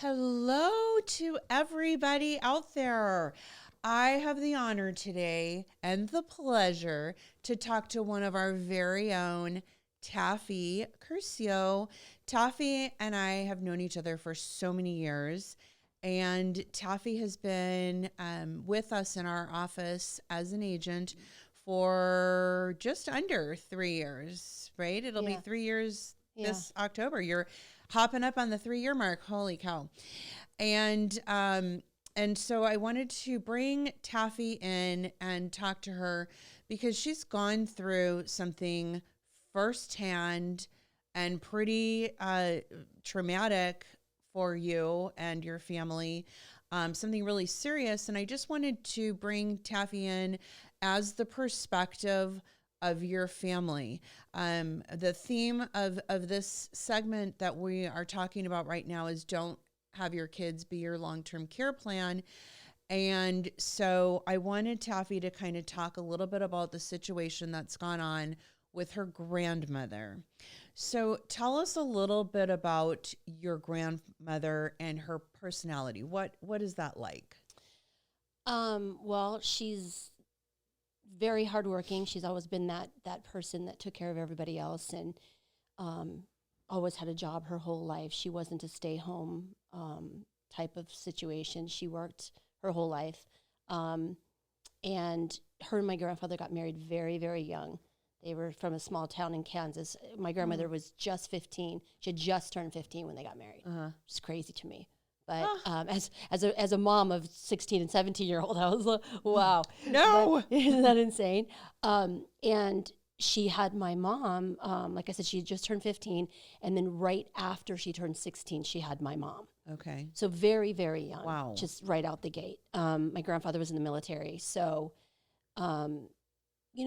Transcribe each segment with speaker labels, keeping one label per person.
Speaker 1: Hello to everybody out there. I have the honor today and the pleasure to talk to one of our very own, Taffy Curcio. Taffy and I have known each other for so many years, and Taffy has been with us in our office as an agent for just under 3 years, right? It'll be
Speaker 2: Yeah.
Speaker 1: 3 years
Speaker 2: Yeah.
Speaker 1: this October. You're hopping up on the 3 year mark. Holy cow. And so I wanted to bring Taffy in and talk to her because she's gone through something firsthand and pretty traumatic for you and your family, something really serious. And I just wanted to bring Taffy in as the perspective of your family. The theme of this segment that we are talking about right now is don't have your kids be your long-term care plan. And so I wanted Taffy to kind of talk a little bit about the situation that's gone on with her grandmother. So tell us a little bit about your grandmother and her personality. What is that like?
Speaker 2: Well, she's very hardworking. She's always been that person that took care of everybody else, and always had a job her whole life. She wasn't a stay home type of situation. She worked her whole life, and her and my grandfather got married very, very young. They were from a small town in Kansas. My grandmother was just 15. She had just turned 15 when they got married. It's crazy to me. But as a mom of 16 and 17-year-old, I was like, wow.
Speaker 1: No.
Speaker 2: Isn't that insane? And she had my mom, like I said, she had just turned 15. And then right after she turned 16, she had my mom.
Speaker 1: Okay.
Speaker 2: So very, very young.
Speaker 1: Wow.
Speaker 2: Just right out the gate. My grandfather was in the military. So,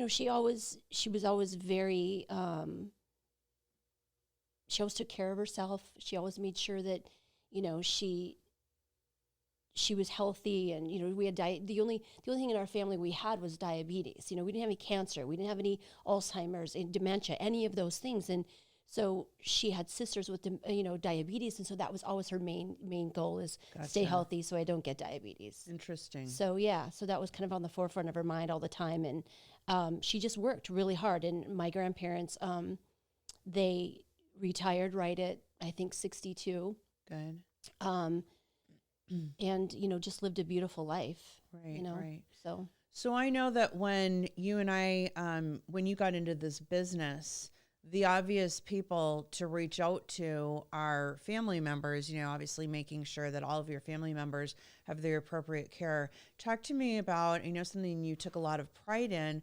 Speaker 2: she was always very, she always took care of herself. She always made sure that, she was healthy, and we had the only thing in our family we had was diabetes. We didn't have any cancer, we didn't have any Alzheimer's and dementia, any of those things. And so she had sisters with diabetes, and so that was always her main goal is stay healthy so I don't get diabetes.
Speaker 1: Interesting.
Speaker 2: So so that was kind of on the forefront of her mind all the time, and she just worked really hard. And my grandparents, they retired right at I think 62.
Speaker 1: Good.
Speaker 2: And just lived a beautiful life.
Speaker 1: Right. Right.
Speaker 2: So
Speaker 1: I know that when you and I, when you got into this business, the obvious people to reach out to are family members, obviously making sure that all of your family members have the appropriate care. Talk to me about, something you took a lot of pride in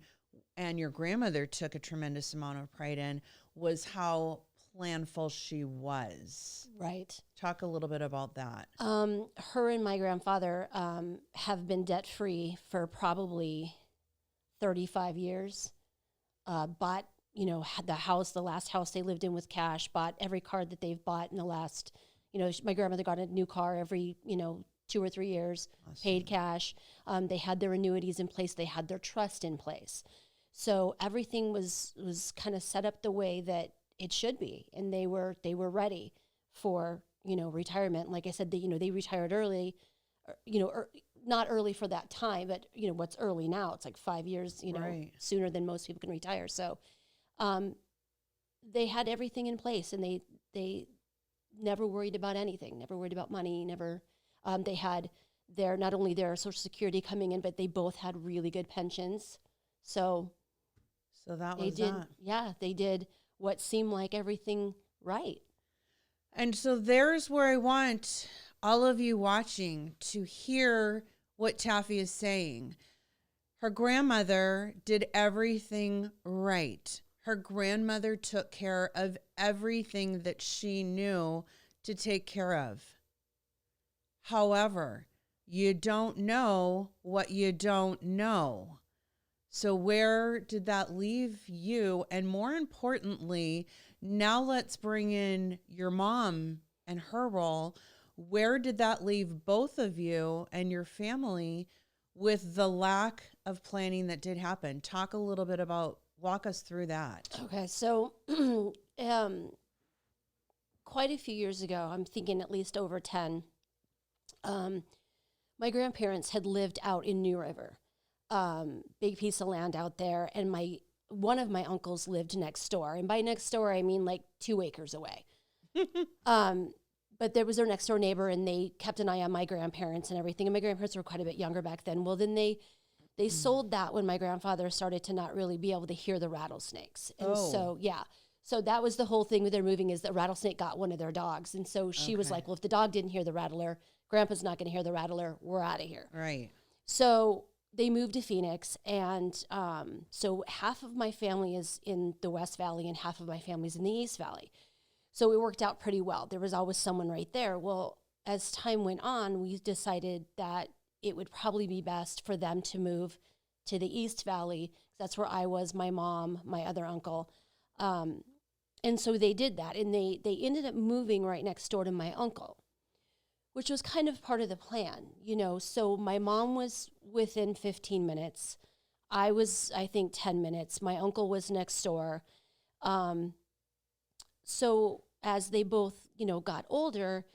Speaker 1: and your grandmother took a tremendous amount of pride in was how planful she was.
Speaker 2: Right.
Speaker 1: Talk a little bit about that.
Speaker 2: Her and my grandfather have been debt-free for probably 35 years. Bought, had the last house they lived in with cash, bought every car that they've bought in the last, my grandmother got a new car every, 2 or 3 years, awesome. Paid cash. They had their annuities in place. They had their trust in place. So everything was kind of set up the way that it should be. And they were ready for, retirement. Like I said, they retired early, not early for that time, but what's early now? It's like 5 years,
Speaker 1: right.
Speaker 2: Sooner than most people can retire. So, they had everything in place, and they never worried about anything, never worried about money, never. They had not only their Social Security coming in, but they both had really good pensions. So
Speaker 1: that was that.
Speaker 2: Yeah, they did what seemed like everything right.
Speaker 1: And so there's where I want all of you watching to hear what Taffy is saying. Her grandmother did everything right. Her grandmother took care of everything that she knew to take care of. However, you don't know what you don't know. So where did that leave you? And more importantly, now let's bring in your mom and her role. Where did that leave both of you and your family with the lack of planning that did happen? Talk a little bit about, walk us through that.
Speaker 2: Okay, so quite a few years ago, I'm thinking at least over 10, My grandparents had lived out in New River, big piece of land out there, and one of my uncles lived next door. And by next door, I mean like 2 acres away. But there was their next door neighbor, and they kept an eye on my grandparents and everything. And my grandparents were quite a bit younger back then. Well, then they sold that when my grandfather started to not really be able to hear the rattlesnakes. And so, yeah. So that was the whole thing with their moving, is the rattlesnake got one of their dogs. And so she was like, well, if the dog didn't hear the rattler, Grandpa's not going to hear the rattler. We're out of here.
Speaker 1: Right.
Speaker 2: So they moved to Phoenix. And so half of my family is in the West Valley and half of my family's in the East Valley. So it worked out pretty well. There was always someone right there. Well, as time went on, we decided that it would probably be best for them to move to the East Valley. That's where I was, my mom, my other uncle. And so they did that. And they ended up moving right next door to my uncle, which was kind of part of the plan, you know. So my mom was within 15 minutes. I was, I think, 10 minutes. My uncle was next door. So as they both, you know, got older,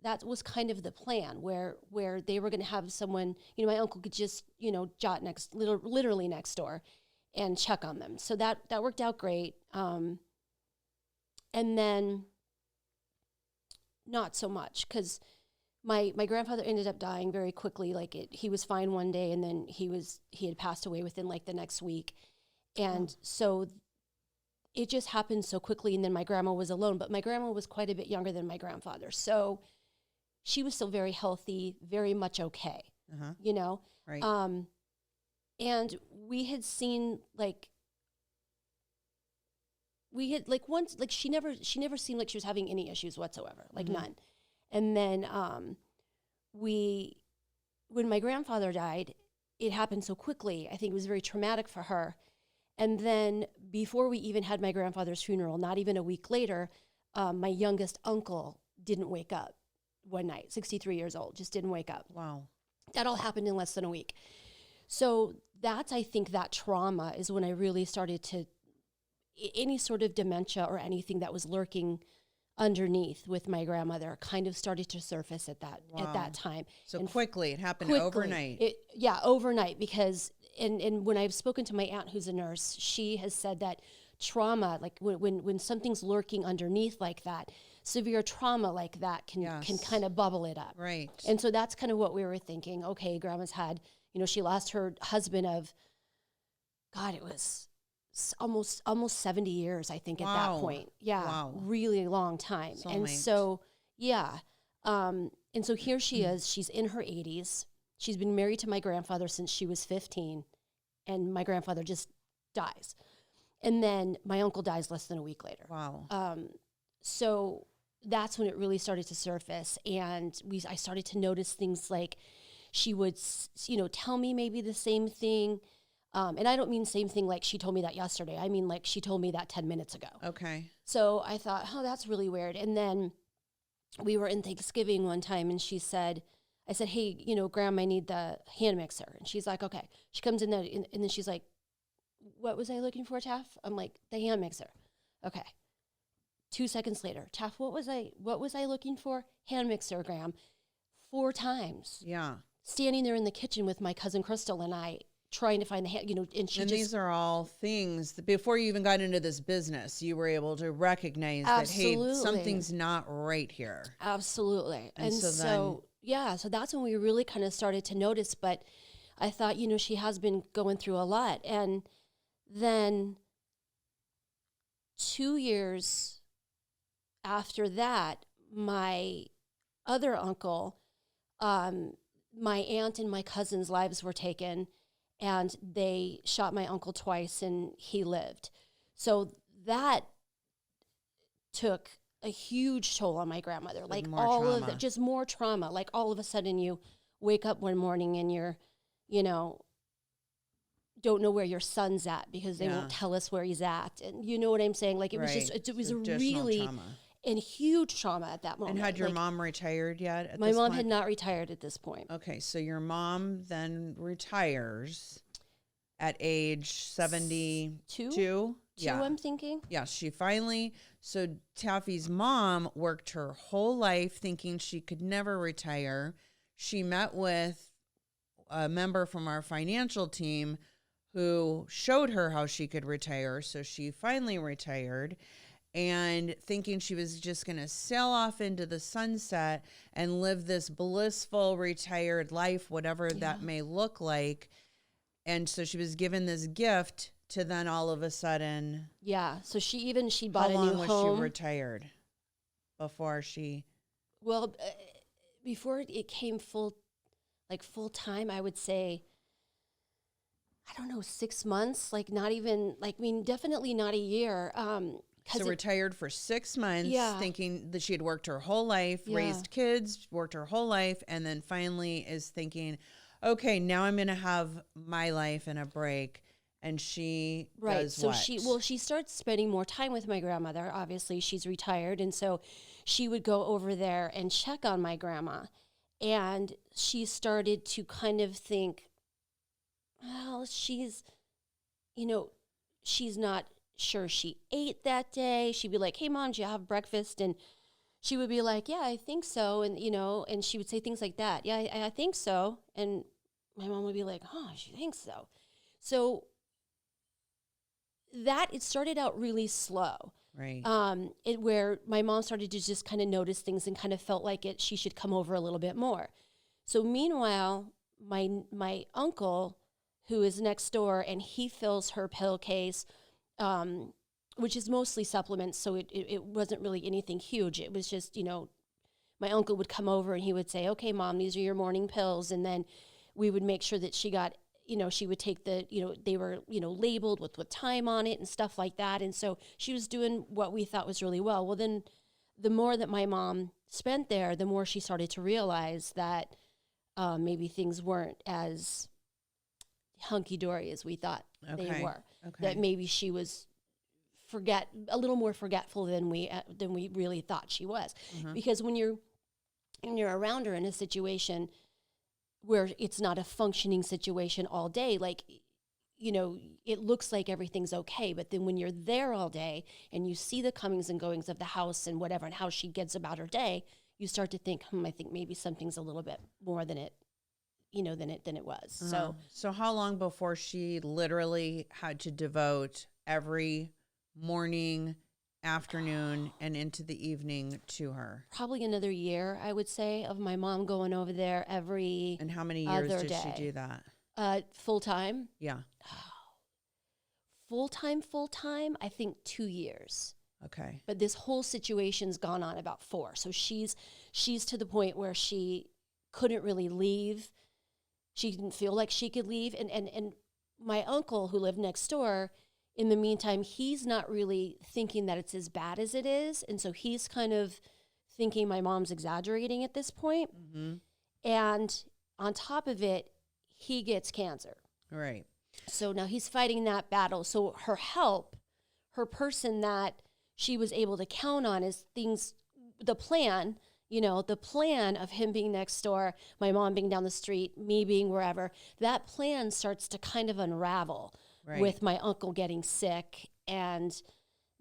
Speaker 2: that was kind of the plan, where they were going to have someone, you know, my uncle could just, you know, jot literally next door and check on them. So that worked out great. And then not so much, because my grandfather ended up dying very quickly. Like he was fine one day, and then he had passed away within like the next week. And so it just happened so quickly. And then my grandma was alone, but my grandma was quite a bit younger than my grandfather. So she was still very healthy, very much okay, you know?
Speaker 1: Right.
Speaker 2: And we had seen once, she never seemed like she was having any issues whatsoever, like none. And then when my grandfather died, it happened so quickly. I think it was very traumatic for her. And then before we even had my grandfather's funeral, not even a week later, my youngest uncle didn't wake up one night, 63 years old, just didn't wake up.
Speaker 1: Wow.
Speaker 2: That all happened in less than a week. So I think that trauma is when I really started to, any sort of dementia or anything that was lurking underneath with my grandmother kind of started to surface at that time.
Speaker 1: So
Speaker 2: and
Speaker 1: quickly, it happened overnight.
Speaker 2: Overnight, because and when I've spoken to my aunt who's a nurse, she has said that trauma, like when something's lurking underneath like that, severe trauma like that can kind of bubble it up.
Speaker 1: Right.
Speaker 2: And so that's kind of what we were thinking. Okay, Grandma's had, you know, she lost her husband of, God, it was almost 70 years, I think, at that point. Yeah.
Speaker 1: Wow.
Speaker 2: Really long time.
Speaker 1: Soulmate.
Speaker 2: And so, yeah. And so here she is, she's in her 80s. She's been married to my grandfather since she was 15, and my grandfather just dies. And then my uncle dies less than a week later.
Speaker 1: Wow.
Speaker 2: So that's when it really started to surface, and I started to notice things like she would, you know, tell me maybe the same thing. And I don't mean same thing like she told me that yesterday. I mean like she told me that 10 minutes ago.
Speaker 1: Okay.
Speaker 2: So I thought, oh, that's really weird. And then we were in Thanksgiving one time, and I said, hey, you know, Grandma, I need the hand mixer. And she's like, okay. She comes in there, and then she's like, what was I looking for, Taff? I'm like, the hand mixer. Okay. 2 seconds later, Taff, what was I looking for? Hand mixer, Graham. 4 times.
Speaker 1: Yeah.
Speaker 2: Standing there in the kitchen with my cousin Crystal and I, trying to find the hand, you know, and
Speaker 1: these are all things that before you even got into this business, you were able to recognize that, hey, something's not right here.
Speaker 2: Absolutely. And so that's when we really kind of started to notice. But I thought, you know, she has been going through a lot. And then 2 years after that, my other uncle, my aunt and my cousin's lives were taken, and they shot my uncle twice, and he lived. So that took a huge toll on my grandmother. Like all of it, just more trauma. Like all of a sudden you wake up one morning and you're, you know, don't know where your son's at because they won't tell us where he's at. And you know what I'm saying? Like it was just, it was a really trauma. And huge trauma at that moment.
Speaker 1: And had your mom retired yet?
Speaker 2: My mom had not retired at this point.
Speaker 1: Okay, so your mom retires at age 72?
Speaker 2: Two, I'm thinking.
Speaker 1: Yeah, she finally, so Taffy's mom worked her whole life thinking she could never retire. she met with a member from our financial team who showed her how she could retire. So she finally retired, and thinking she was just going to sail off into the sunset and live this blissful retired life, whatever that may look like. And so she was given this gift to then all of a sudden.
Speaker 2: Yeah. So she bought a new home.
Speaker 1: How long was she retired before she?
Speaker 2: Well, before it came full time, I would say, I don't know, 6 months, like not even, like, I mean, definitely not a year.
Speaker 1: So retired for 6 months, thinking that she had worked her whole life, raised kids, worked her whole life, and then finally is thinking, okay, now I'm going to have my life and a break. And she does
Speaker 2: so
Speaker 1: what?
Speaker 2: she starts spending more time with my grandmother. Obviously, she's retired, and so she would go over there and check on my grandma. And she started to kind of think, well, she's not sure she ate that day. She'd be like, hey, Mom, did you have breakfast? And she would be like, yeah, I think so. And, and she would say things like that. Yeah, I think so. And my mom would be like, oh, she thinks so. So it started out really slow.
Speaker 1: Right.
Speaker 2: Where my mom started to just kind of notice things and kind of felt like she should come over a little bit more. So meanwhile, my uncle, who is next door, and he fills her pill case, which is mostly supplements, so it wasn't really anything huge. It was just, my uncle would come over and he would say, okay, Mom, these are your morning pills. And then we would make sure that she got, she would take they were, labeled with time on it and stuff like that. And so she was doing what we thought was really well. Well, then the more that my mom spent there, the more she started to realize that maybe things weren't as hunky-dory as we thought they were. Okay. That maybe she was a little more forgetful than we really thought she was. Because when you're around her in a situation where it's not a functioning situation all day, like, it looks like everything's okay, but then when you're there all day and you see the comings and goings of the house and whatever and how she gets about her day, you start to think, I think maybe something's a little bit more than it was.
Speaker 1: So how long before she literally had to devote every morning, afternoon, and into the evening to her?
Speaker 2: Probably another year, I would say, of my mom going over there every
Speaker 1: And how many years did she do that?
Speaker 2: Full time?
Speaker 1: Yeah.
Speaker 2: Full time, I think 2 years.
Speaker 1: Okay.
Speaker 2: But this whole situation's gone on about 4. So she's to the point where she couldn't really leave. She didn't feel like she could leave. And my uncle, who lived next door, in the meantime, he's not really thinking that it's as bad as it is. And so he's kind of thinking my mom's exaggerating at this point. Mm-hmm. And on top of it, he gets cancer.
Speaker 1: Right.
Speaker 2: So now he's fighting that battle. So her person that she was able to count on is the plan of him being next door, my mom being down the street, me being wherever, that plan starts to kind of unravel with my uncle getting sick and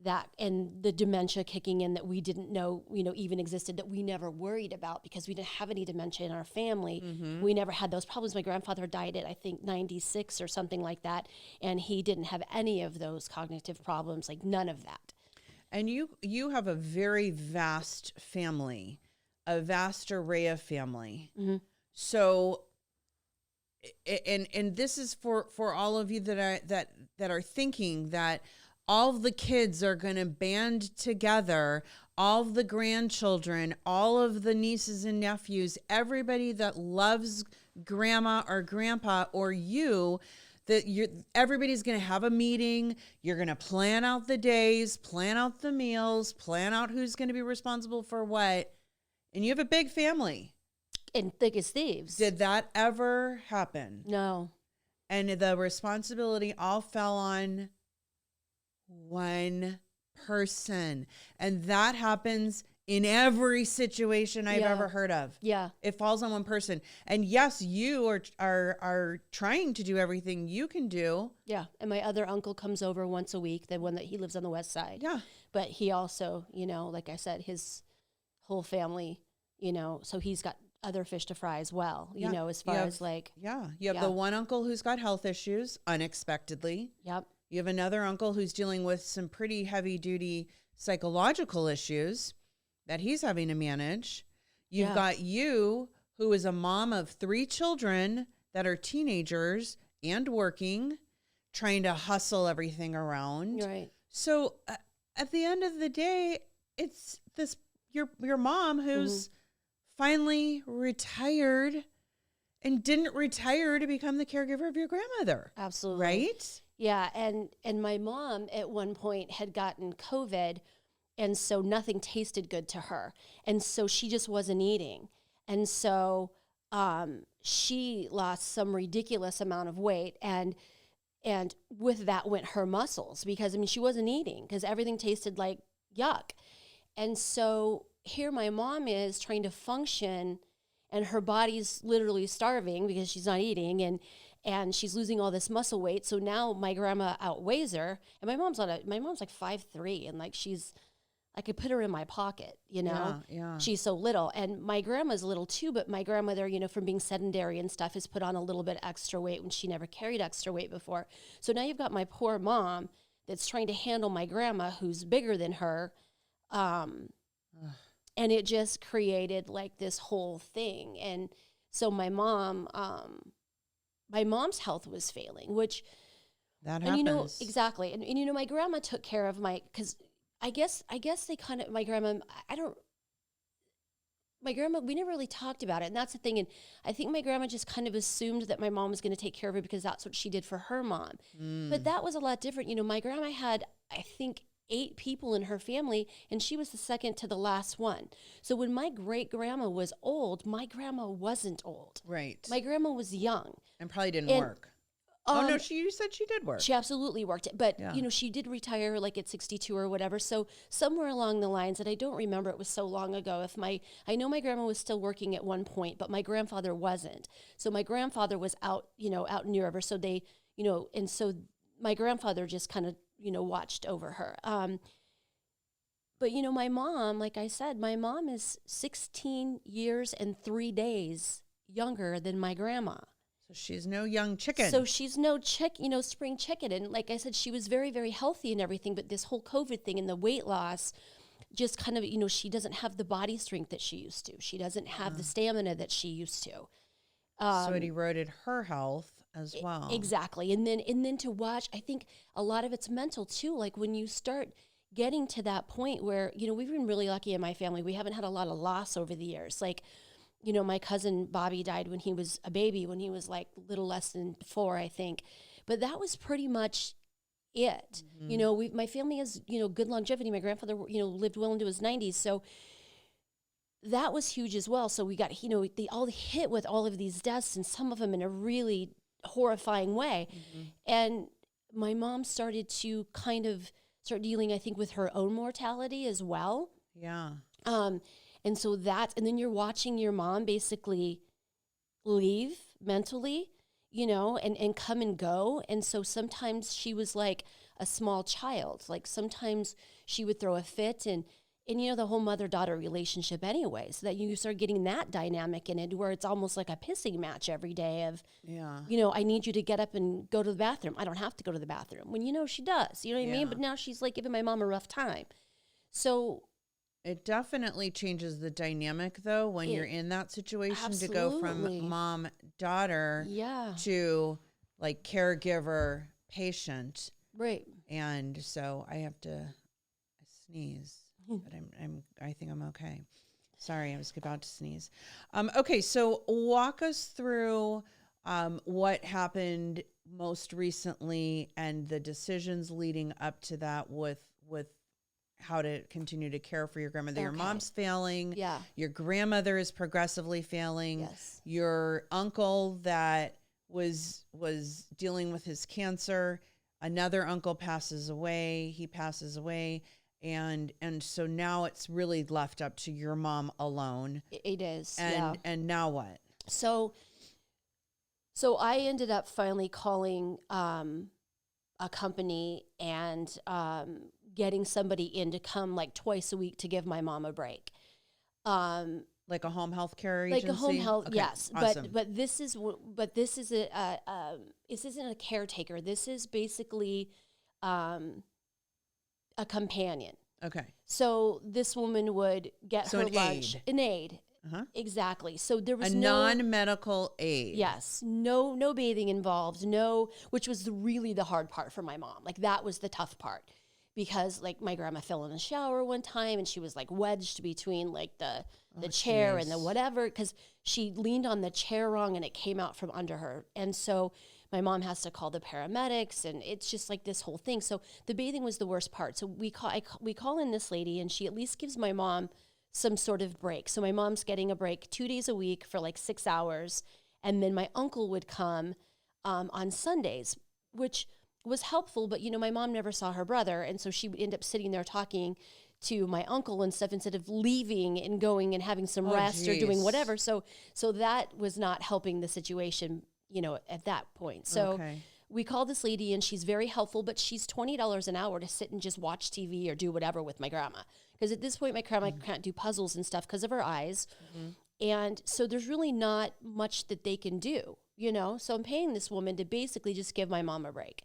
Speaker 2: the dementia kicking in that we didn't know, even existed, that we never worried about because we didn't have any dementia in our family. Mm-hmm. We never had those problems. My grandfather died at, I think, 96 or something like that. And he didn't have any of those cognitive problems, like none of that.
Speaker 1: And you have a very vast family, a vast array of family. Mm-hmm. So, and this is for all of you that are thinking that all of the kids are going to band together, all of the grandchildren, all of the nieces and nephews, everybody that loves grandma or grandpa or you, everybody's going to have a meeting. You're going to plan out the days, plan out the meals, plan out who's going to be responsible for what. And you have a big family.
Speaker 2: And thick as thieves.
Speaker 1: Did that ever happen?
Speaker 2: No.
Speaker 1: And the responsibility all fell on one person. And that happens in every situation I've ever heard of.
Speaker 2: Yeah.
Speaker 1: It falls on one person. And yes, you are trying to do everything you can do.
Speaker 2: Yeah. And my other uncle comes over once a week, the one that he lives on the west side.
Speaker 1: Yeah.
Speaker 2: But he also, like I said, his whole family, so he's got other fish to fry as well,
Speaker 1: Yeah.
Speaker 2: you know, as far as like,
Speaker 1: Yeah. You have
Speaker 2: Yeah.
Speaker 1: the one uncle who's got health issues unexpectedly.
Speaker 2: yep,
Speaker 1: You have another uncle who's dealing with some pretty heavy duty psychological issues that he's having to manage. You've
Speaker 2: Yeah.
Speaker 1: got you, who is a mom of 3 children that are teenagers and working, trying to hustle everything around.
Speaker 2: right.
Speaker 1: So at the end of the day, it's this your mom who's finally retired and didn't retire to become the caregiver of your grandmother.
Speaker 2: Absolutely.
Speaker 1: Right?
Speaker 2: Yeah, and my mom at one point had gotten COVID, and so nothing tasted good to her, and so she just wasn't eating, and so she lost some ridiculous amount of weight, and with that went her muscles, because I mean she wasn't eating because everything tasted like yuck, and so here my mom is trying to function, and her body's literally starving because she's not eating, and she's losing all this muscle weight. So now my grandma outweighs her, and my mom's like 5'3", and like I could put her in my pocket, you know.
Speaker 1: Yeah.
Speaker 2: She's so little, and my grandma's little too. But my grandmother, you know, from being sedentary and stuff, has put on a little bit extra weight when she never carried extra weight before. So now you've got my poor mom that's trying to handle my grandma who's bigger than her. And it just created like this whole thing. And so my mom's health was failing, which,
Speaker 1: That
Speaker 2: and
Speaker 1: happens.
Speaker 2: you know, exactly. And you know, my grandma took care of because I guess they kind of, my grandma, we never really talked about it. And that's the thing. And I think my grandma just kind of assumed that my mom was going to take care of her because that's what she did for her mom. But that was a lot different. You know, my grandma had, I think, 8 people in her family, and she was the second to the last one. So when my great grandma was old, my grandma wasn't old.
Speaker 1: Right.
Speaker 2: My grandma was young.
Speaker 1: And probably didn't
Speaker 2: And,
Speaker 1: work. Oh, no, you said she did work.
Speaker 2: She absolutely worked. But,
Speaker 1: Yeah.
Speaker 2: you know, she did retire like at 62 or whatever. So somewhere along the lines, and I don't remember, it was so long ago, I know my grandma was still working at one point, but my grandfather wasn't. So my grandfather was out in Europe. So they, you know, and so my grandfather just kind of, you know, watched over her. But, you know, my mom, like I said, my mom is 16 years and 3 days younger than my grandma.
Speaker 1: So she's no young chicken.
Speaker 2: So she's no spring chicken. And like I said, she was very, very healthy and everything. But this whole COVID thing and the weight loss just kind of, you know, she doesn't have the body strength that she used to. She doesn't have the stamina that she used to.
Speaker 1: So it eroded her health as well.
Speaker 2: Exactly. And then to watch, I think a lot of it's mental too. Like when you start getting to that point where, you know, we've been really lucky in my family. We haven't had a lot of loss over the years. Like, you know, my cousin Bobby died when he was a baby, when he was like a little less than 4, I think. But that was pretty much it. You know, my family has, you know, good longevity. My grandfather, you know, lived well into his 90s. So that was huge as well. So we got, you know, they all hit with all of these deaths, and some of them in a really horrifying way. And my mom started to kind of start dealing, I think, with her own mortality as well.
Speaker 1: Yeah.
Speaker 2: And so and then you're watching your mom basically leave mentally, you know, and come and go. And so sometimes she was like a small child. Like sometimes she would throw a fit, and you know, the whole mother-daughter relationship anyway, so that you start getting that dynamic in it where it's almost like a pissing match every day of, you know, I need you to get up and go to the bathroom. I don't have to go to the bathroom. When, you know, she does, you know what I mean? But now she's like giving my mom a rough time. So
Speaker 1: it definitely changes the dynamic, though, when you're in that situation, to go from mom, daughter to like caregiver, patient.
Speaker 2: Right.
Speaker 1: And so I have to sneeze, but I think I'm okay. Sorry, I was about to sneeze. Okay, so walk us through what happened most recently and the decisions leading up to that with how to continue to care for your grandmother. Your mom's failing.
Speaker 2: Yeah.
Speaker 1: Your grandmother is progressively failing.
Speaker 2: Yes.
Speaker 1: Your uncle that was dealing with his cancer, another uncle passes away. He passes away. And so now it's really left up to your mom alone.
Speaker 2: It is.
Speaker 1: And now what?
Speaker 2: So I ended up finally calling a company and getting somebody in to come like twice a week to give my mom a break.
Speaker 1: Like a home health care
Speaker 2: like
Speaker 1: agency?
Speaker 2: a home health,
Speaker 1: Okay,
Speaker 2: yes.
Speaker 1: awesome.
Speaker 2: But this is this isn't a caretaker. This is basically a companion.
Speaker 1: Okay.
Speaker 2: So this woman would get
Speaker 1: So
Speaker 2: her
Speaker 1: an
Speaker 2: lunch,
Speaker 1: aide.
Speaker 2: an aide,
Speaker 1: Uh-huh.
Speaker 2: exactly. So there was
Speaker 1: A
Speaker 2: no
Speaker 1: non-medical aid.
Speaker 2: yes, no bathing involved, no, which was really the hard part for my mom. Like that was the tough part because like my grandma fell in the shower one time and she was like wedged between like the chair and the whatever because she leaned on the chair wrong and it came out from under her. And so my mom has to call the paramedics and it's just like this whole thing. So the bathing was the worst part. So we call in this lady and she at least gives my mom some sort of break. So my mom's getting a break 2 days a week for like 6 hours. And then my uncle would come on Sundays, which was helpful. But, you know, my mom never saw her brother. And so she would end up sitting there talking to my uncle and stuff instead of leaving and going and having some rest or doing whatever. So that was not helping the situation, you know, at that point. So we call this lady and she's very helpful, but she's $20 an hour to sit and just watch TV or do whatever with my grandma. Because at this point, my grandma can't do puzzles and stuff because of her eyes. And so there's really not much that they can do, you know? So I'm paying this woman to basically just give my mom a break.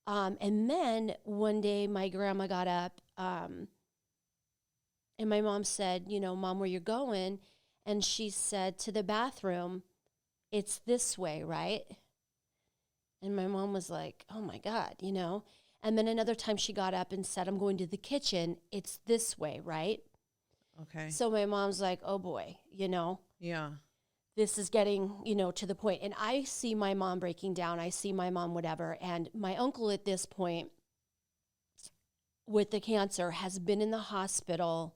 Speaker 2: And then one day my grandma got up and my mom said, you know, Mom, where you going? And she said, to the bathroom. It's this way, right? And my mom was like, oh my God, you know? And then another time she got up and said, I'm going to the kitchen. It's this way, right?
Speaker 1: Okay.
Speaker 2: So my mom's like, oh boy, you know?
Speaker 1: Yeah.
Speaker 2: This is getting, you know, to the point. And I see my mom breaking down. I see my mom, whatever. And my uncle at this point with the cancer has been in the hospital,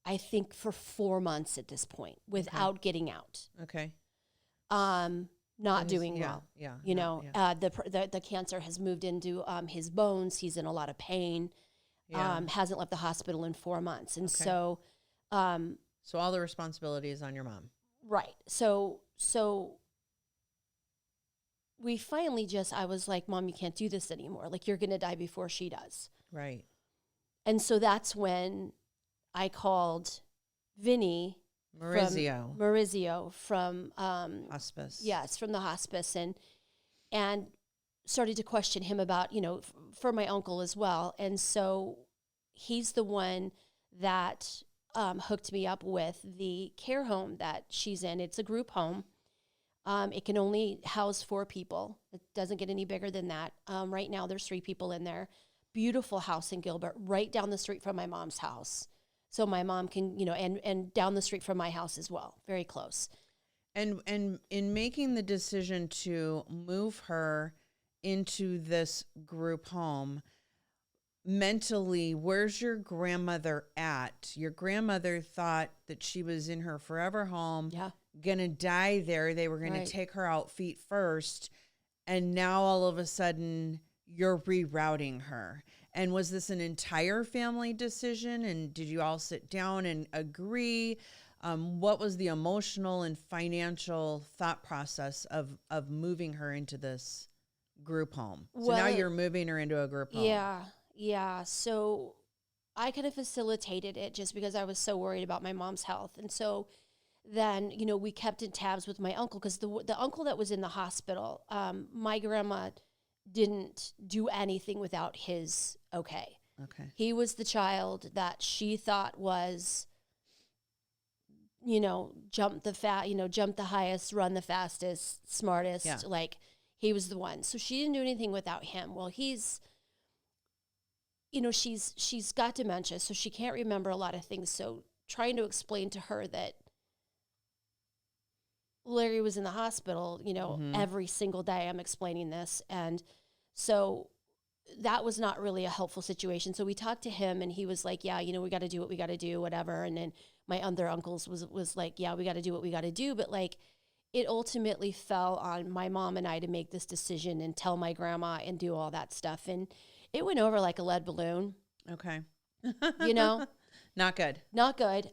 Speaker 2: I think for 4 months at this point without getting out.
Speaker 1: Okay.
Speaker 2: Not doing well.
Speaker 1: Yeah.
Speaker 2: You know, the cancer has moved into his bones. He's in a lot of pain. Hasn't left the hospital in 4 months. And so
Speaker 1: all the responsibility is on your mom.
Speaker 2: Right. So we finally I was like, Mom, you can't do this anymore. Like, you're going to die before she does.
Speaker 1: Right.
Speaker 2: And so that's when I called Vinny Maurizio from
Speaker 1: hospice.
Speaker 2: Yes, from the hospice, and started to question him about, you know, for my uncle as well. And so he's the one that hooked me up with the care home that she's in. It's a group home. It can only house 4 people. It doesn't get any bigger than that. Right now there's 3 people in there. Beautiful house in Gilbert, right down the street from my mom's house. So my mom can, you know, and down the street from my house as well, very close.
Speaker 1: And in making the decision to move her into this group home, mentally, where's your grandmother at? Your grandmother thought that she was in her forever home, gonna die there. They were gonna take her out feet first. And now all of a sudden you're rerouting her. And was this an entire family decision? And did you all sit down and agree? What was the emotional and financial thought process of moving her into this group home? So now you're moving her into a group home.
Speaker 2: Yeah. So I kind of facilitated it just because I was so worried about my mom's health. And so then, you know, we kept in tabs with my uncle because the uncle that was in the hospital, my grandma didn't do anything without his okay. He was the child that she thought was, you know, jump the highest, run the fastest, smartest. Like he was the one. So she didn't do anything without him. Well, he's, you know, she's got dementia, so she can't remember a lot of things. So trying to explain to her that Larry was in the hospital, you know, every single day I'm explaining this. And so that was not really a helpful situation. So we talked to him and he was like, yeah, you know, we got to do what we got to do, whatever. And then my other uncles was like, yeah, we got to do what we got to do. But like, it ultimately fell on my mom and I to make this decision and tell my grandma and do all that stuff. And it went over like a lead balloon.
Speaker 1: Okay.
Speaker 2: You know?
Speaker 1: Not good.
Speaker 2: Not good.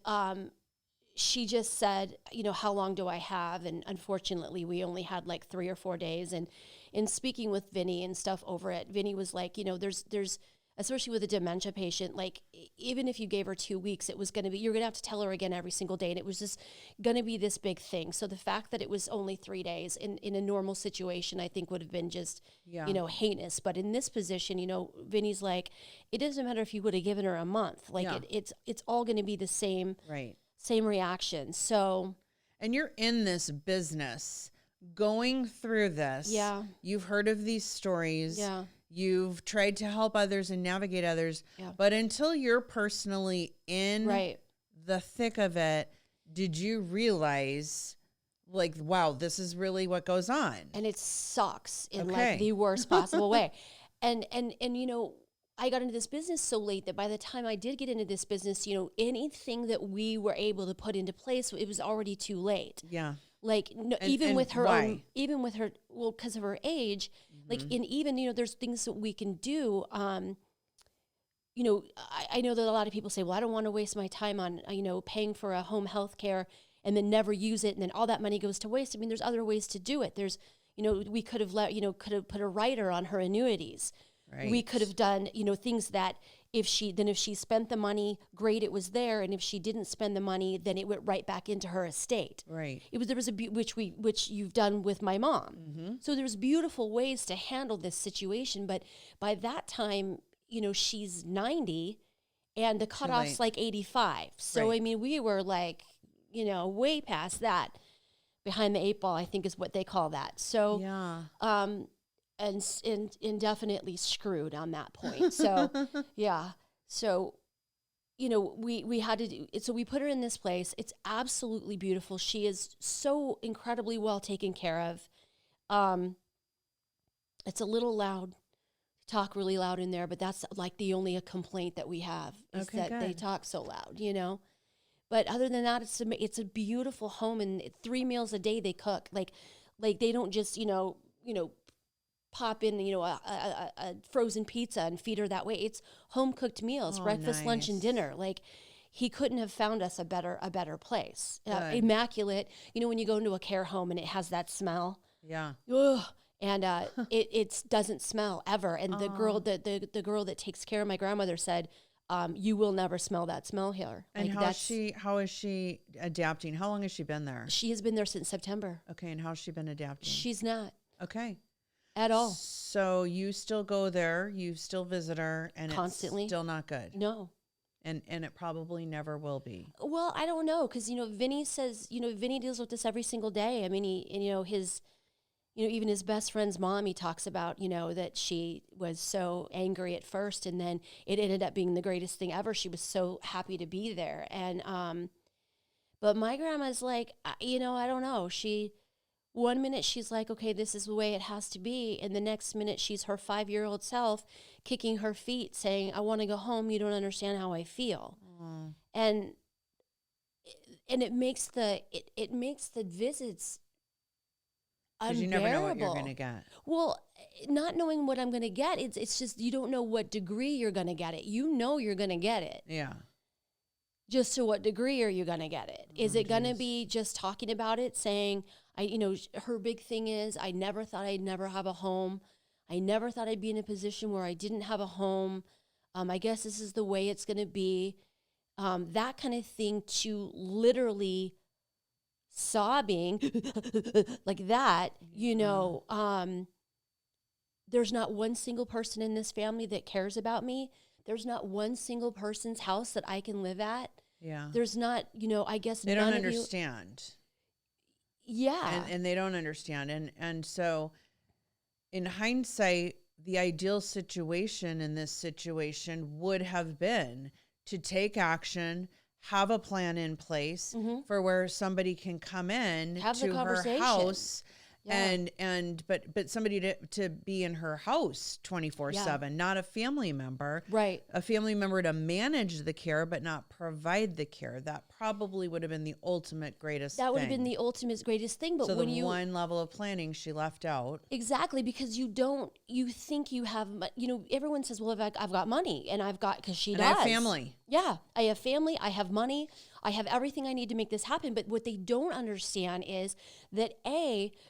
Speaker 2: She just said, you know, how long do I have? And unfortunately, we only had like 3 or 4 days. And in speaking with Vinny and stuff over it, Vinny was like, you know, there's especially with a dementia patient, like even if you gave her 2 weeks, it was going to be, you're going to have to tell her again every single day. And it was just going to be this big thing. So the fact that it was only 3 days in a normal situation, I think would have been just, heinous. But in this position, Vinny's like, it doesn't matter if you would have given her a month. Like it's all going to be the same, same reaction. So.
Speaker 1: And you're in this business going through this.
Speaker 2: Yeah.
Speaker 1: You've heard of these stories.
Speaker 2: Yeah.
Speaker 1: You've tried to help others and navigate others.
Speaker 2: Yeah.
Speaker 1: But until you're personally in the thick of it, did you realize, like, wow, this is really what goes on? And
Speaker 2: it sucks in like the worst possible way. And I got into this business so late that by the time I did get into this business, anything that we were able to put into place, it was already too late.
Speaker 1: Yeah.
Speaker 2: Like even with her well, because of her age, like, and even, there's things that we can do. I know that a lot of people say, well, I don't want to waste my time on, paying for a home health care and then never use it. And then all that money goes to waste. I mean, there's other ways to do it. There's, we could have put a rider on her annuities. Right. We could have done, things that if she spent the money, great, it was there. And if she didn't spend the money, then it went right back into her estate.
Speaker 1: Right.
Speaker 2: There was which you've done with my mom. Mm-hmm. So there's beautiful ways to handle this situation. But by that time, she's 90 and the cutoff's like 85. So, I mean, we were like, way past that. Behind the 8 ball, I think is what they call that. So, and indefinitely screwed on that point. So, yeah. So, we had to do it. So we put her in this place. It's absolutely beautiful. She is so incredibly well taken care of. It's a little loud, talk really loud in there, but that's like the only complaint that we have is that they talk so loud, But other than that, it's a beautiful home, and 3 meals a day they cook. Like they don't just, pop in, a frozen pizza and feed her that way. It's home cooked meals, breakfast, lunch, and dinner. Like, he couldn't have found us a better place. Immaculate. When you go into a care home and it has that smell. Yeah. Ugh. And it doesn't smell ever. And the girl that takes care of my grandmother said, you will never smell that smell here.
Speaker 1: And how is she adapting? How long has she been there?
Speaker 2: She has been there since September.
Speaker 1: Okay, and how's she been adapting?
Speaker 2: She's not.
Speaker 1: Okay.
Speaker 2: At all.
Speaker 1: So you still go there, you still visit her, and
Speaker 2: constantly.
Speaker 1: It's still not good.
Speaker 2: No.
Speaker 1: And it probably never will be.
Speaker 2: Well, I don't know, because Vinny says, Vinny deals with this every single day. I mean, his even his best friend's mom, he talks about, that she was so angry at first, and then it ended up being the greatest thing ever. She was so happy to be there. And, but my grandma's like, I don't know. One minute she's like, okay, this is the way it has to be. And the next minute she's her 5-year-old self kicking her feet saying, I want to go home. You don't understand how I feel. And it makes the visits unbearable.
Speaker 1: You never know what you're going to get.
Speaker 2: Well, not knowing what I'm going to get, it's just you don't know what degree you're going to get it. You're going to get it.
Speaker 1: Yeah.
Speaker 2: Just to what degree are you going to get it? Is it going to be just talking about it, saying, her big thing is, I never thought I'd never have a home. I never thought I'd be in a position where I didn't have a home. I guess this is the way it's going to be. That kind of thing, to literally sobbing like that, there's not one single person in this family that cares about me. There's not one single person's house that I can live at.
Speaker 1: Yeah.
Speaker 2: There's not, I guess
Speaker 1: they don't understand.
Speaker 2: Yeah.
Speaker 1: And they don't understand. And so in hindsight, the ideal situation in this situation would have been to take action, have a plan in place for where somebody can come in to her house. Yeah. But somebody to be in her house 24/7, not a family member.
Speaker 2: Right.
Speaker 1: A family member to manage the care but not provide the care. That probably would have been the ultimate greatest thing.
Speaker 2: That would have been the ultimate greatest thing. But
Speaker 1: so when one level of planning she left out.
Speaker 2: Exactly, because you think you have, everyone says, well, I've got money, and I've got, because she does.
Speaker 1: I have family.
Speaker 2: Yeah, I have family, I have money, I have everything I need to make this happen. But what they don't understand is that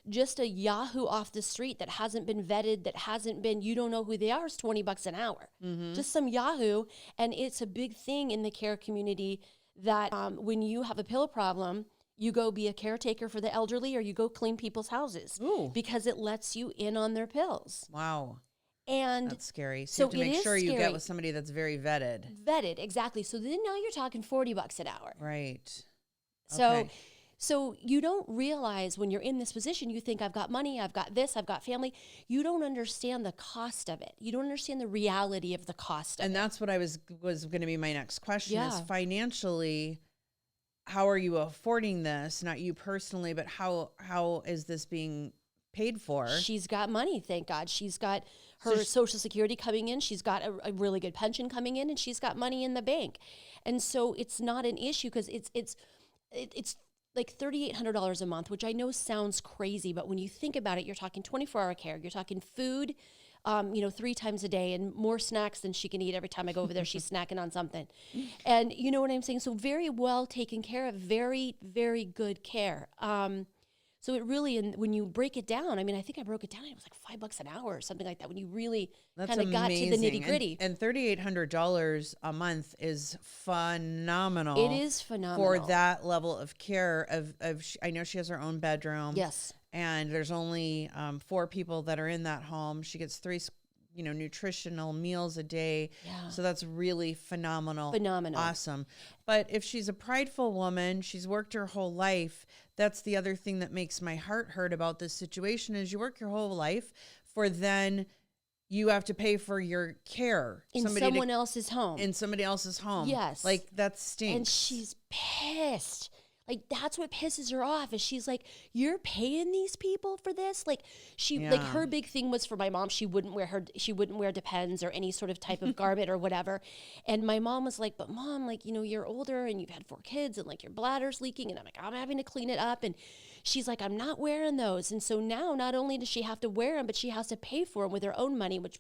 Speaker 2: just a Yahoo off the street that hasn't been vetted, that hasn't been, you don't know who they are, is $20 an hour. Just some Yahoo. And it's a big thing in the care community that when you have a pill problem, you go be a caretaker for the elderly or you go clean people's houses.
Speaker 1: Ooh.
Speaker 2: Because it lets you in on their pills.
Speaker 1: Wow.
Speaker 2: And
Speaker 1: that's scary. So you have to make sure you get with somebody that's very vetted.
Speaker 2: Vetted, exactly. So then now you're talking $40 an hour.
Speaker 1: Right.
Speaker 2: So you don't realize when you're in this position, you think, I've got money, I've got this, I've got family. You don't understand the cost of it. You don't understand the reality of the cost of it.
Speaker 1: And that's what I was going to be my next question is financially, how are you affording this? Not you personally, but how is this being paid for?
Speaker 2: She's got money, thank God. She's got her Social Security coming in. She's got a really good pension coming in, and she's got money in the bank. And so it's not an issue because it's like $3,800 a month, which I know sounds crazy, but when you think about it, you're talking 24-hour care. You're talking food, 3 times a day and more snacks than she can eat. Every time I go over there, she's snacking on something. And you know what I'm saying? So very well taken care of, very, very good care. So it really, and when you break it down, I mean, I think I broke it down. It was like $5 an hour or something like that. When you really kind of got to the nitty gritty.
Speaker 1: And $3,800 a month is phenomenal.
Speaker 2: It is phenomenal
Speaker 1: for that level of care. I know she has her own bedroom.
Speaker 2: Yes.
Speaker 1: And there's only 4 people that are in that home. She gets 3, nutritional meals a day.
Speaker 2: Yeah.
Speaker 1: So that's really phenomenal.
Speaker 2: Phenomenal.
Speaker 1: Awesome. But if she's a prideful woman, she's worked her whole life. That's the other thing that makes my heart hurt about this situation is you work your whole life for then you have to pay for your care.
Speaker 2: In someone else's home.
Speaker 1: In somebody else's home.
Speaker 2: Yes.
Speaker 1: Like that stinks.
Speaker 2: And she's pissed. Like that's what pisses her off is she's like, you're paying these people for this? Like like her big thing was for my mom, she wouldn't wear Depends or any sort of type of garment or whatever. And my mom was like, but Mom, like, you're older and you've had 4 kids and like your bladder's leaking. And I'm like, I'm having to clean it up. And she's like, I'm not wearing those. And so now not only does she have to wear them, but she has to pay for them with her own money, which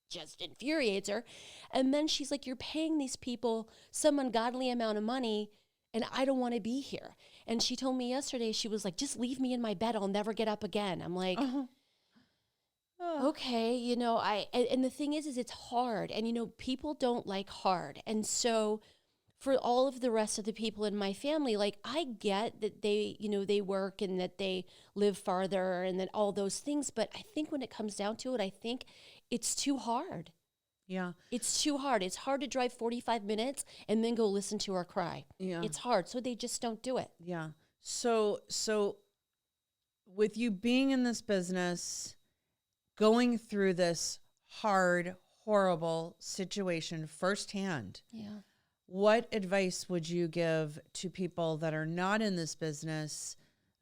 Speaker 2: just infuriates her. And then she's like, you're paying these people some ungodly amount of money and I don't want to be here. And she told me yesterday, she was like, just leave me in my bed. I'll never get up again. I'm like, okay, and the thing is it's hard. And, people don't like hard. And so for all of the rest of the people in my family, like I get that they, they work and that they live farther and that all those things. But I think when it comes down to it, I think it's too hard.
Speaker 1: Yeah.
Speaker 2: It's too hard. It's hard to drive 45 minutes and then go listen to her cry.
Speaker 1: Yeah.
Speaker 2: It's hard. So they just don't do it.
Speaker 1: Yeah. So with you being in this business, going through this hard, horrible situation firsthand.
Speaker 2: Yeah.
Speaker 1: What advice would you give to people that are not in this business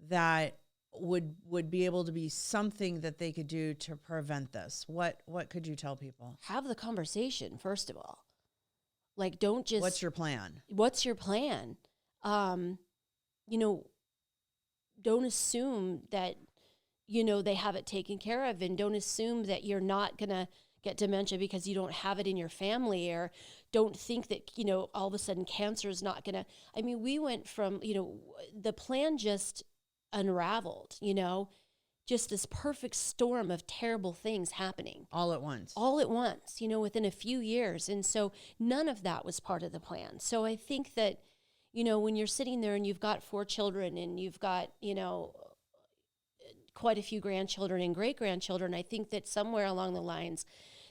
Speaker 1: that would be able to be something that they could do to prevent this? What could you tell people?
Speaker 2: Have the conversation, first of all. Like, don't just...
Speaker 1: What's your plan?
Speaker 2: What's your plan? Don't assume that, they have it taken care of, and don't assume that you're not going to get dementia because you don't have it in your family, or don't think that, all of a sudden cancer is not going to... I mean, we went from, the plan just unraveled, just this perfect storm of terrible things happening.
Speaker 1: All at once,
Speaker 2: within a few years. And so none of that was part of the plan. So I think that, when you're sitting there and you've got 4 children and you've got, quite a few grandchildren and great-grandchildren, I think that somewhere along the lines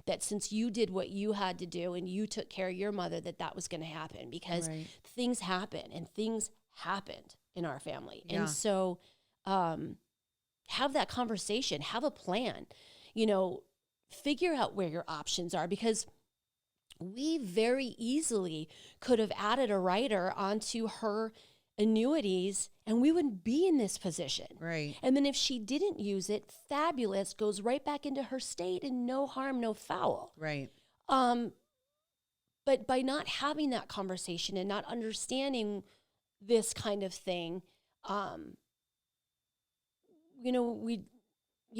Speaker 2: that since you did what you had to do and you took care of your mother, that was going to happen because things happen and things happened in our family. Yeah. And so have that conversation, have a plan, figure out where your options are, because we very easily could have added a rider onto her annuities and we wouldn't be in this position.
Speaker 1: Right.
Speaker 2: And then if she didn't use it, fabulous, goes right back into her state and no harm, no foul.
Speaker 1: Right.
Speaker 2: But by not having that conversation and not understanding this kind of thing, you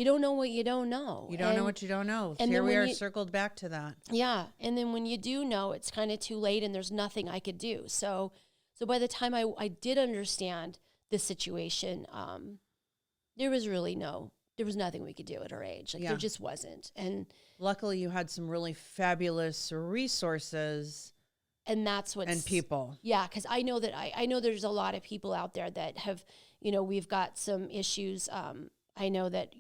Speaker 2: don't know what you don't know.
Speaker 1: You don't know what you don't know. And here we are circled back to that.
Speaker 2: Yeah. And then when you do know, it's kind of too late and there's nothing I could do. So So by the time I did understand the situation, there was nothing we could do at her age. Like,
Speaker 1: Yeah.
Speaker 2: there just wasn't. And
Speaker 1: Luckily, you had some really fabulous resources
Speaker 2: that's what
Speaker 1: and people.
Speaker 2: Yeah, because I know that I know there's a lot of people out there that have, we've got some issues. I know that,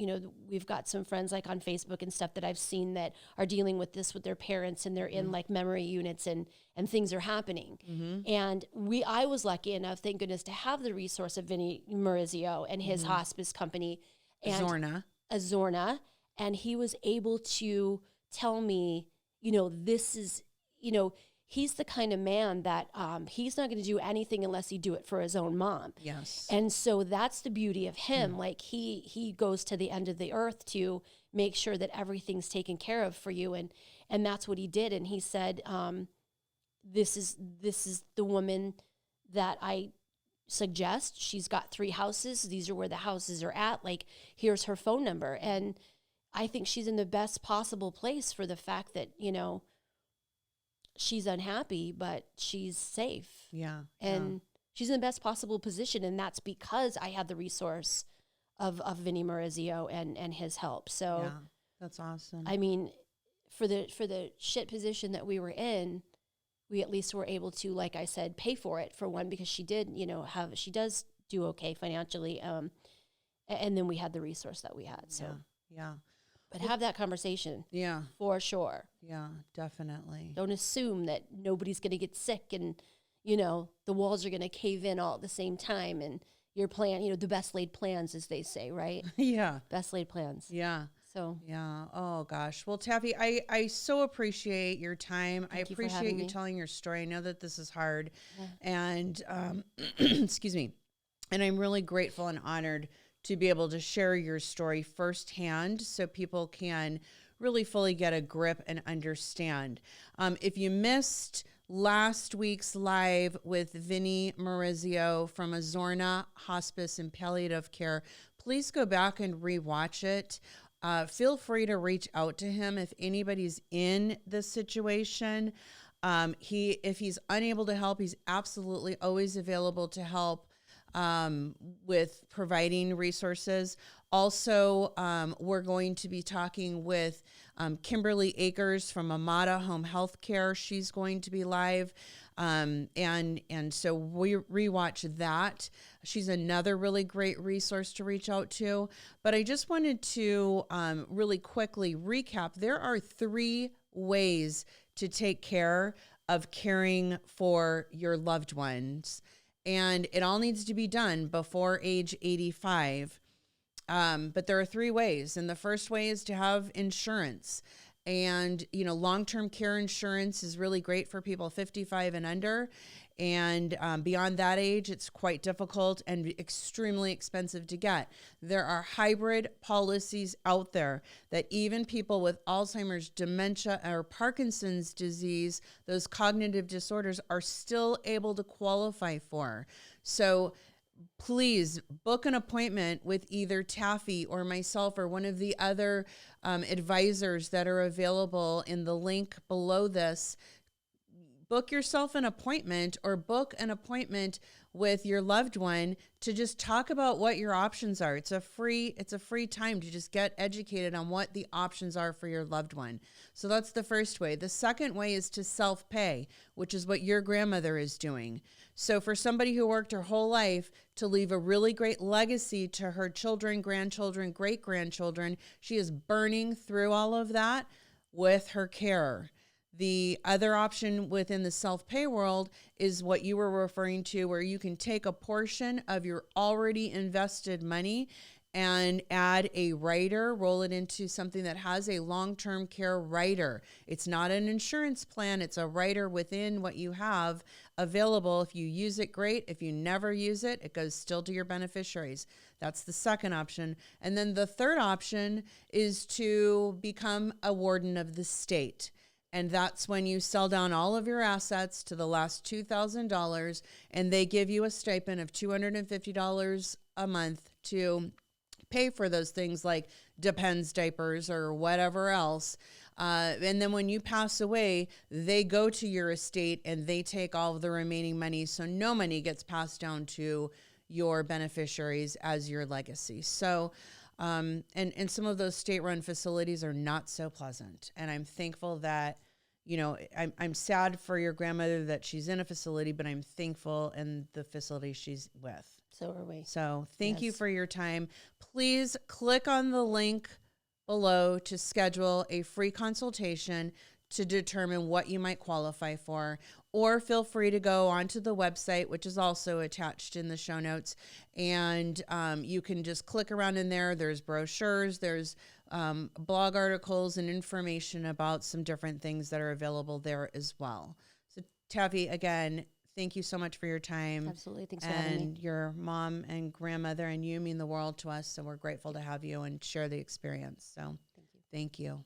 Speaker 2: we've got some friends like on Facebook and stuff that I've seen that are dealing with this with their parents, and they're in like memory units, and things are happening. And I was lucky enough, thank goodness, to have the resource of Vinny Maurizio and his hospice company and Azorna. And he was able to tell me, this is, he's the kind of man that he's not going to do anything unless he do it for his own mom.
Speaker 1: Yes.
Speaker 2: And so that's the beauty of him. Like, he goes to the end of the earth to make sure that everything's taken care of for you. And that's what he did. And he said, this is the woman that I suggest. She's got 3 houses. These are where the houses are at. Like, here's her phone number. And I think she's in the best possible place for the fact that, she's unhappy, but she's safe.
Speaker 1: Yeah.
Speaker 2: And she's in the best possible position. And that's because I had the resource of Vinny Maurizio and his help. So
Speaker 1: yeah, that's awesome.
Speaker 2: I mean, for the shit position that we were in, we at least were able to, like I said, pay for it, for one, because she did, she does do okay financially. And then we had the resource that we had. So
Speaker 1: yeah.
Speaker 2: But have that conversation.
Speaker 1: Yeah.
Speaker 2: For sure.
Speaker 1: Yeah, definitely.
Speaker 2: Don't assume that nobody's going to get sick and, the walls are going to cave in all at the same time. And your plan, the best laid plans, as they say, right?
Speaker 1: Yeah.
Speaker 2: Best laid plans.
Speaker 1: Yeah.
Speaker 2: So.
Speaker 1: Yeah. Oh, gosh. Well, Taffy, I so appreciate your time. I appreciate you telling your story. I know that this is hard. Yeah. And, excuse me. And I'm really grateful and honored to be able to share your story firsthand so people can really fully get a grip and understand. If you missed last week's live with Vinny Maurizio from Azorna Hospice and Palliative Care, please go back and rewatch it. Feel free to reach out to him if anybody's in this situation. If he's unable to help, he's absolutely always available to help with providing resources. Also, we're going to be talking with Kimberly Akers from Amada Home Health Care. She's going to be live. And so we rewatch that. She's another really great resource to reach out to. But I just wanted to really quickly recap. There are 3 ways to take care of caring for your loved ones. And it all needs to be done before age 85. But there are 3 ways. And the first way is to have insurance. And, long-term care insurance is really great for people 55 and under. And beyond that age, it's quite difficult and extremely expensive to get. There are hybrid policies out there that even people with Alzheimer's, dementia, or Parkinson's disease, those cognitive disorders, are still able to qualify for. So please book an appointment with either Taffy or myself or one of the other advisors that are available in the link below this. Book yourself an appointment or book an appointment with your loved one to just talk about what your options are. It's a free time to just get educated on what the options are for your loved one. So that's the first way. The second way is to self-pay, which is what your grandmother is doing. So for somebody who worked her whole life to leave a really great legacy to her children, grandchildren, great-grandchildren, she is burning through all of that with her care. The other option within the self-pay world is what you were referring to, where you can take a portion of your already invested money and add a rider, roll it into something that has a long-term care rider. It's not an insurance plan. It's a rider within what you have available. If you use it, great. If you never use it, it goes still to your beneficiaries. That's the second option. And then the third option is to become a warden of the state. And that's when you sell down all of your assets to the last $2,000, and they give you a stipend of $250 a month to pay for those things like Depends diapers or whatever else. And then when you pass away, they go to your estate and they take all of the remaining money. So no money gets passed down to your beneficiaries as your legacy. So, and some of those state-run facilities are not so pleasant. And I'm thankful that, you know, I'm sad for your grandmother that she's in a facility, but I'm thankful in the facility she's with.
Speaker 2: So are we.
Speaker 1: So thank you
Speaker 2: Yes.
Speaker 1: for your time. Please click on the link below to schedule a free consultation to determine what you might qualify for, or feel free to go onto the website, which is also attached in the show notes, and you can just click around in there. There's brochures, there's blog articles and information about some different things that are available there as well. So Taffy, again, thank you so much for your time.
Speaker 2: Absolutely. Thanks for having me.
Speaker 1: And your mom and grandmother and you mean the world to us, so we're grateful to have you and share the experience. So thank you.